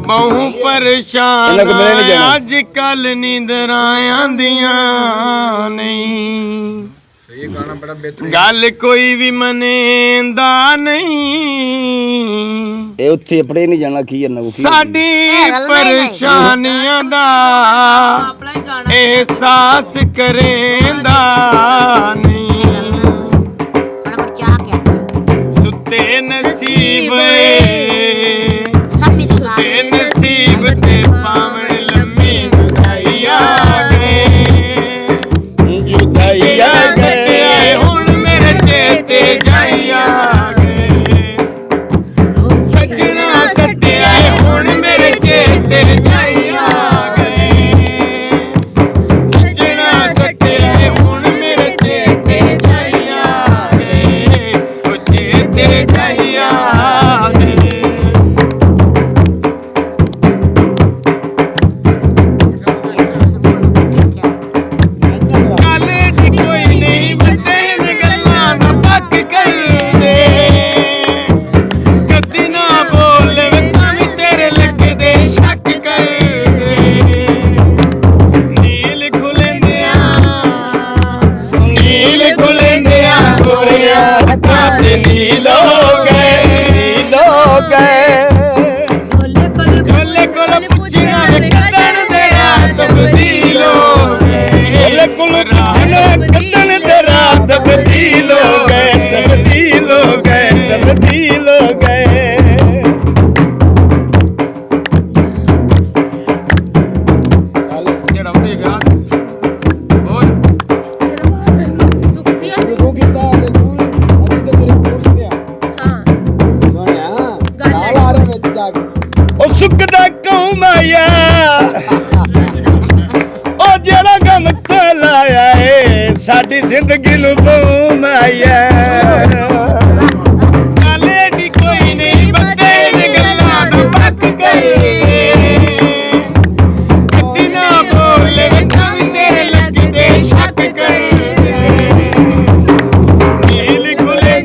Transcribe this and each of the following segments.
बहु परेशान अज कल नींदरां आंदियां नहीं गल कोई भी मनेंदा नहीं उत्थे अपने नहीं जाना की साडी परेशानियां दा एहसास करेंदा नहीं सुते नसीब नसीब ते पावण लम्मी जुदाइया गए हुण मेरे चेते जाइया गए सजना सटिया हुण मेरे चेते जाइया गए सजना सटिया हुण मेरे चेते जाइया गए ओ चेते जाइया गए साडी जिंदगी नू घूमाया गले दी कोई नहीं बंदे ने गल्लां दा पक करे कदी ना बोले कभी तेरे लगदे शक करे नील खुले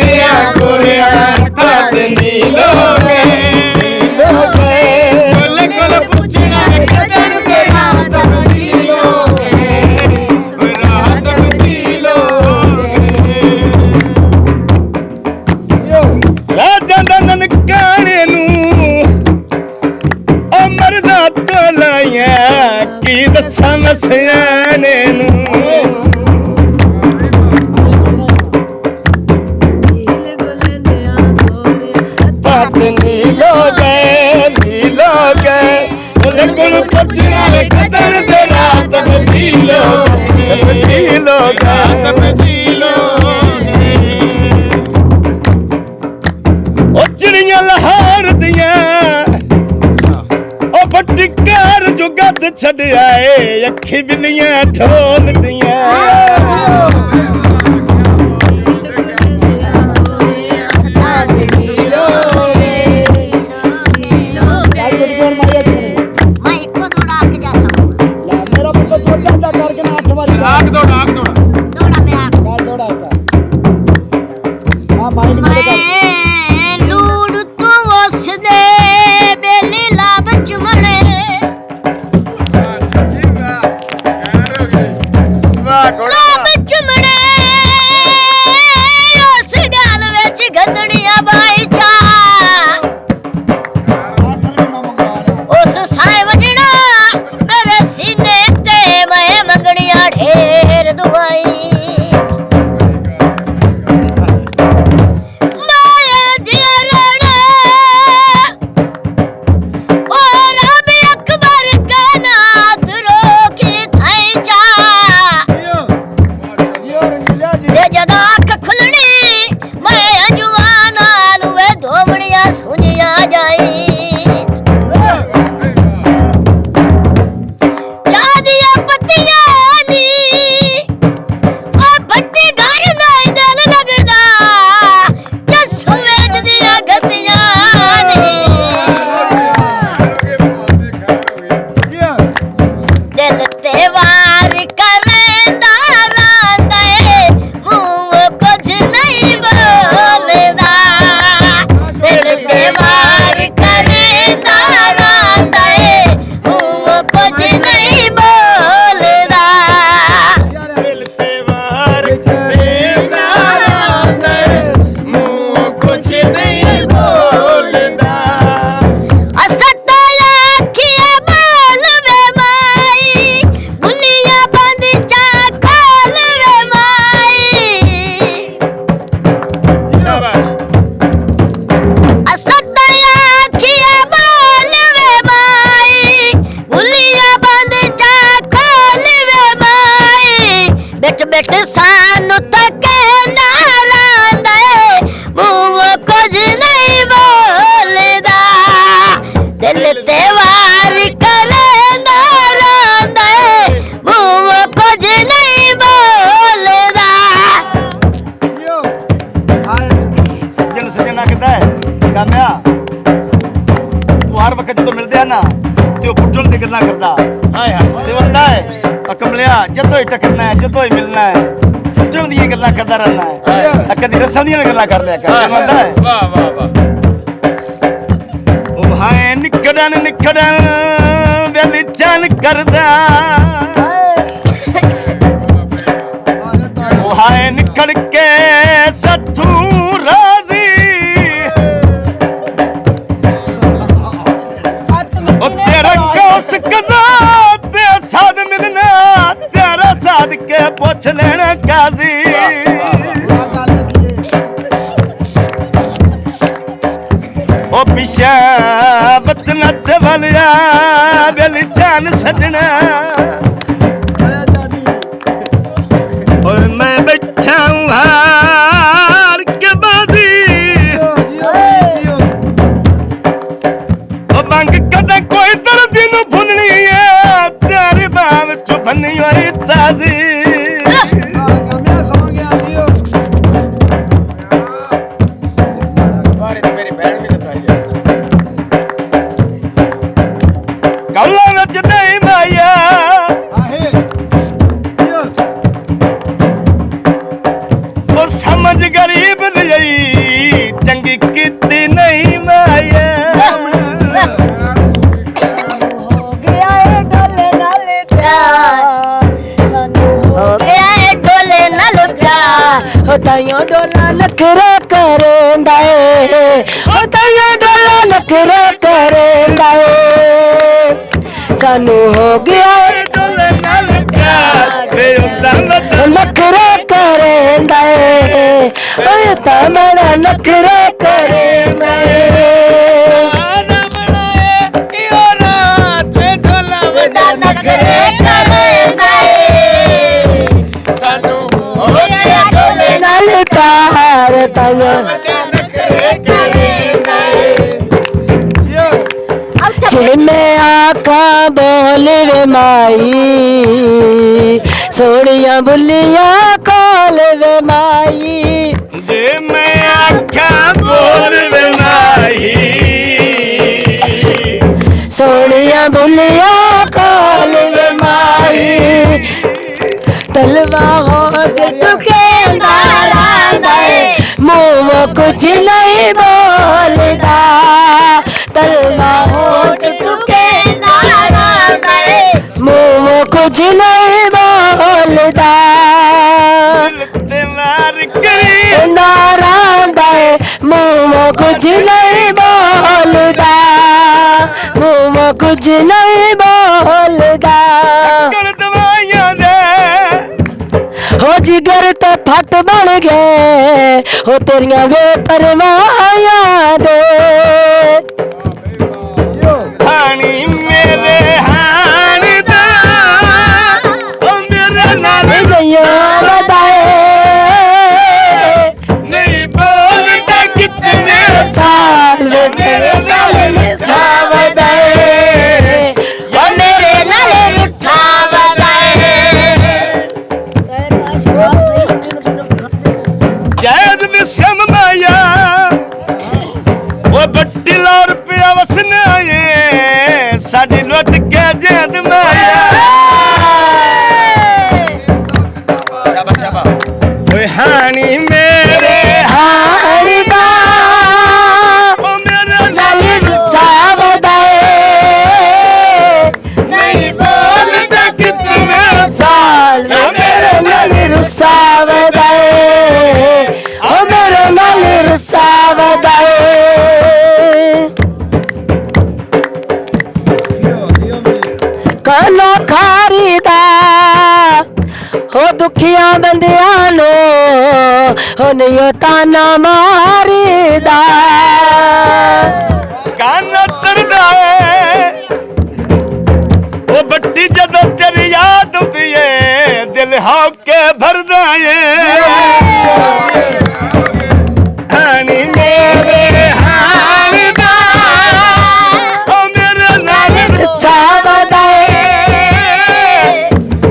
गया गोरिया ताद नीलो गए कोले पुछना कदर तेरा सियाने बात नीलो गए गुल पचना कदर दे रात बदीलो ओ चिड़ियां लाहौर दियां ओ बट्टिकार जो गद छड़ आए अखी बिल्लियां ठोल दियां गल्लां करदा है गामिया वो हर वक्त जो मिलदे हैं ना ते ओ पुट्ठल दी गल्लां करदा हाय हाय ते बंदा है कमलिया जदों ही टकरना है जदों ही मिलना है पुट्ठल दी गल्लां करदा रहना है कदी रसां दी गल्लां कर लिया कर बंदा है वाह वाह वाह ओ हाय निकड़न वेली चन करदा ओ हाय निकल के सत्थू राजी ओ तेरा कौस कज़ा ते साद मिलना तेरा साद के पुछ लेना काजी ओ पिछा बतनत वालिया वेली जान सजना और मैं बैठा हूँ हार के बाजी ओ मंग कदा कोई दर्द नू भुननी है तेरी बात चुभनी होई ताजी कौला विच नहीं माया और समझ गरीब नहीं चंगी कीती नहीं माया हो गया है ढोले नाल प्यार सानू हो गया है ढोले नाल प्यार हो ताइयो डोला नखरा करेंदा ए हो ताइयो डोला नखरा करेंदा ए सानू हो गया है ढोले नाल प्यार बे उदा नखरा करेंदा ए ओए ता मेरा नखरा करेंदा ए नखरे करेंदा ए सानू हो गया ढोले नाल प्यार ताइयो नखरे करेंदा ए जे मैं आखा बोल वे माई सोनिया बुलिया कॉल वे माई जे मैं आखा बोल वे माही सोनिया बुलिया कॉल वे माई तलवा होठ टुकेंदा लांदा ए मुंह कुछ नहीं बोलदा तलवा होठ टुकेंदा लांदा ए मुंह कुछ नहीं बोलदा ते मार करी नारांदा ए मुंह कुछ नहीं बोलदा मुंह कुछ नहीं बोलदा कर दवाइयां दे हो जिगर ते फट बन गए हो तेरियां वे परवाहियां दे हानी मेरे हानी दा ओ मेरे नाल नैया बताए नहीं बोलता कितने साल वे तेरे नाल निशा बताए ओ मेरे नाल निशा बताए जैद विषम माया वो बट्टी ला रुपया वसना ये साडी लुट के जैद माया ओए हानी मेरे हारी दा ओ मेरे नाल निशा बताए नहीं बोलता कितने साल वे मेरे नाल रुसा बताए ओ मेरे नाल रुसा बताए काना खारीदा हो दुखिया बंदियां नो हो नियो ताना मारीदा काना तरदा है वो बट्टी जदों तेरी याद आउंदी है दिल हौके भरदा है हानी मेरे हानी दा ओ मेरे नाल रुसा बताए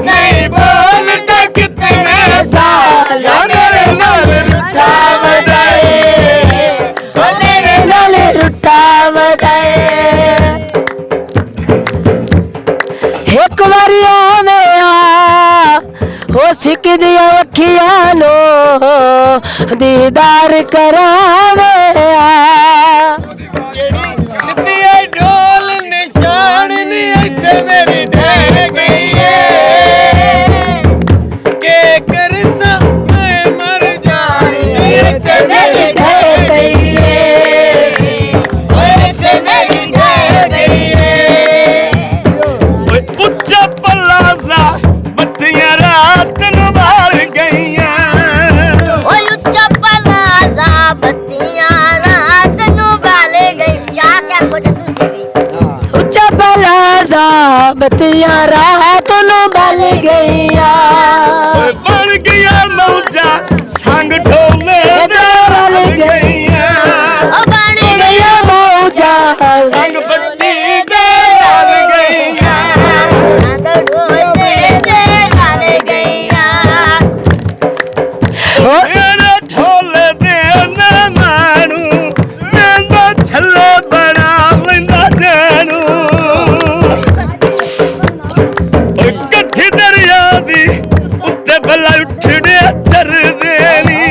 नहीं बोलता कितने साल मेरे नाल रुसा बताए ओ दिया अखियां नो दीदार करावे नित्ती आई ढोल निशान नी इत्थे मेरी ढह गई है के कर सा मैं मर जानी इत्थे मेरी ढह गई है इत्थे मेरी ढह गई है ਉੱਚਾ ਪਲਾਜ਼ਾ ਬੱਤੀਆਂ ਰਾਤ ਨੂੰ ਬਾਲ ਗਈਆਂ ओए उच्चा पलाजा बत्तियां रात नु बाले गई क्या कुछ तुसी भी उच्चा पलाजा बत्तियां रात नु बाल गईया ਬਣ ਗਿਆ ਮੌਜਾਂ ਸੰਗ ਢੋਲੇ ਦੇ ਰਲ ਗਈਆਂ ओ बन गया मौजा ਸੰਗ ਬੱਤੀ ਦੇ ਰਲ ਗਈਆਂ संग ढोले दे बाल गईया ਮੇਰੇ ਢੋਲੇ ਦੇ ਨਾ ਮਾਣੂ ਮੈਂਦਾ ਛੱਲੇ ਬਣਾ ਲੈਂਦਾ ਜਾਣੂ ਓਏ ਕੱਠੀ ਦਰਿਆ ਦੀ ਉੱਤੇ ਭਲਾ ਉੱਠੜਿਆ ਚਰਦੇ ਨੀ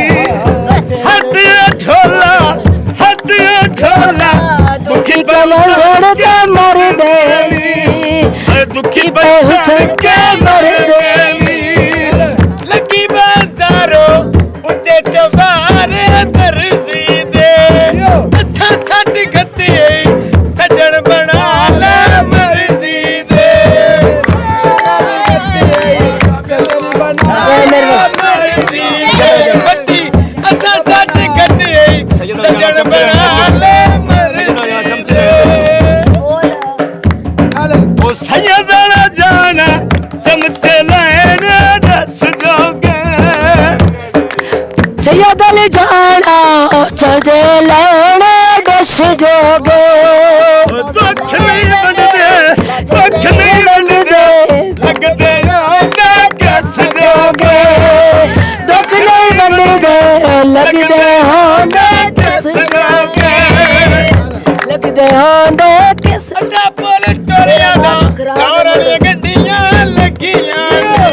ਹੱਥਿਆ ਢੋਲਾ दुखी कल छोड़ के मर दे ਦੁਖੀ पे हुसन के मर दे लगी बाजारो उच्चे चवारे अंदर सीधे असा सट गते सजन बना ले मर्जी दे सजन बना ले मर्जी दे बच्ची असा सट गते सजन बना ले मर्जी दे ਉਹ ਸੈਯਦਾਂ ਜਾਣਾ ਚਮਚੇ ਲੈਣ ਦੱਸ ਜੋਗੇ सैयद अली जाना चलजे लेने दश जोगे ਦੁੱਖ ਨਹੀਂ ਵੰਡਦੇ ਸੁੱਖ ਨਹੀਂ ਵੰਡਦੇ ਲੱਗਦੇ ਆਂਦਾ ਕਿਸ ਜੋਗੇ दुख नहीं बनदे लगदे होंदे ਕਿਸ ਜੋਗੇ लगदे होंदे किस ਅੱਡਾ ਪੁੱਲ ਟੋਰਿਆ ਦਾ ਗੌਰ ਵਾਲੀਆਂ ਗੱਡੀਆਂ ਲੱਗੀਆਂ ਨੇ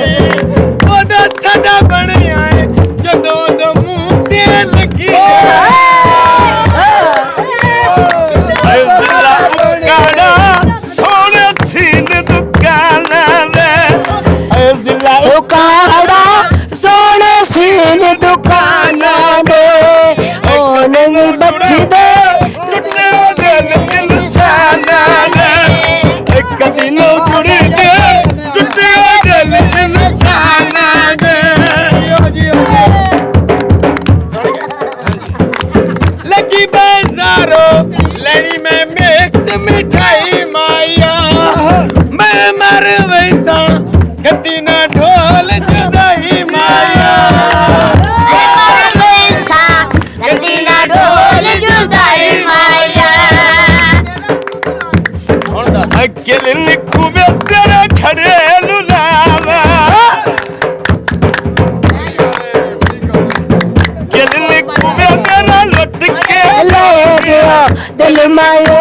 ਉਹਦਾ ਸਾਡਾ ਬਣਿਆ ਏ ਜਦੋਂ ਦੋ ਮੂੰਹ ਤੇ ਲੱਗੀ ਆਏ ਜ਼ਿਲਾ ਕਾੜਾ ਸੋਹਣੇ ਸੀਨ ਦੁਕਾਨਾਂ ਦੇ ਆਏ ਜ਼ਿਲਾ उकाड़ा सोने सीन दुकाना दे ओ नहीं बच्ची दे ਟੁੱਟੇ ਦਿਲ ਇਨਸਾਨਾਂ ਦੇ ਇੱਕ ਦਿਨੋਂ ਜੁੜੀ ਦੇ ਟੁੱਟੇ ਦਿਲ ਇਨਸਾਨਾਂ ਦੇ ਲੱਗੀ ਬਾਜ਼ਾਰੋ ਲੈਣੀ ਮੈਂ ਮਿਕਸ ਮਿਠਾਈ ਮਾਇਆ ਮੈਂ ਮਰ ਵੈਸਾਂ ਗੱਤੀ ਨਾ ਢੋਲ ਜੁਦਾਈ ਮਾਇਆ ਅਕਲ ਨਿੱਕੂ ਵੇ ਤੇਰੇ ਖੜੇ ਲੁਲਾਵਾ ਅਕਲ ਨਿੱਕੂ ਵੇ ਮੇਰਾ ਲੁੱਟ ਕੇ ले गया दिल मायो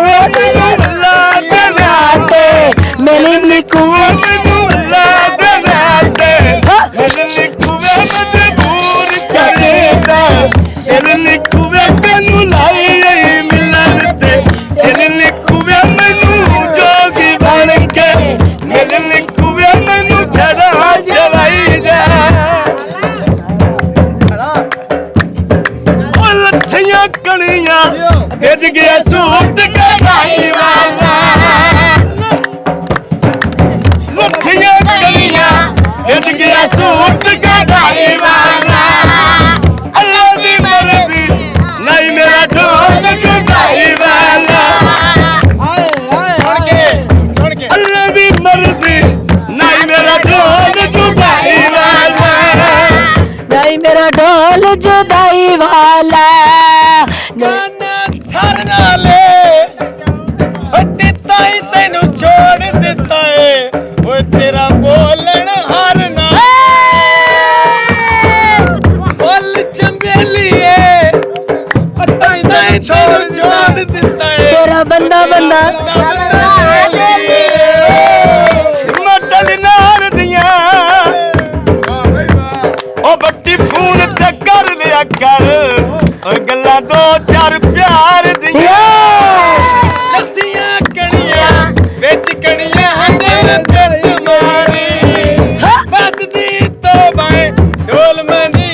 ਲਾ ਦੇ राते मेरी निकुआ ਮੈਨੂੰ ਲਾ ਦੇ ਰਾਤੇ ਅਕਲ ਨਿੱਕੂ ਵੇ ਮਜਬੂਰ ਕਰੇਗਾ ਅਕਲ ਨਿੱਕੂ ਵੇ ਤੈਨੂੰ ਲਾਈ ਮਿਲਣ ਤੇ ਅਕਲ ਨਿੱਕੂ ਵੇ ਮੈਨੂੰ ਜੋਗੀ ਬਣ ਕੇ ਅਕਲ ਨਿੱਕੂ ਵੇ ਮੈਨੂੰ ਖੜਾ ਚਵਾਈ ਜਾ ਉਹ ਲੱਥੀਆਂ ਕਣੀਆਂ ਭਿੱਜ ਗਿਆ ਸੂਟ ਕਢਾਈ ਵਾਲਾ ਲੱਥੀਆਂ ਕਣੀਆਂ ਭਿੱਜ ਗਿਆ ਸੂਟ ਕਢਾਈ ਵਾਲਾ ਅੱਲਾ ਦੀ ਮਰਜ਼ੀ ਨਹੀਂ ਮੇਰਾ ਢੋਲ ਕਢਾਈ ਵਾਲਾ ਸੁਣ ਕੇ ਅੱਲਾ ਦੀ ਮਰਜ਼ੀ ਨਹੀਂ ਮੇਰਾ ਢੋਲ ਕਢਾਈ ਵਾਲਾ नहीं मेरा ढोल जुदाई वाला ਨਾਨਾ ਸਰ ਨਾਲੇ ਹੱਟੀ ਤਾਈ ਤੈਨੂੰ ਛੋੜ ਦਿੱਤਾ ਏ ਓਏ ਤੇਰਾ ਬੋਲਣ ਹਰ ਨਾ ਬੋਲ ਚੰਬੇਲੀਏ ਤਾਈ ਤਾਈ ਤੈਨੂੰ ਛੋੜ ਦਿੱਤਾ ਏ तेरा बंदा बंदा ਮਟਲ ਨਾਰ ਦੀਆਂ ਮਨੀ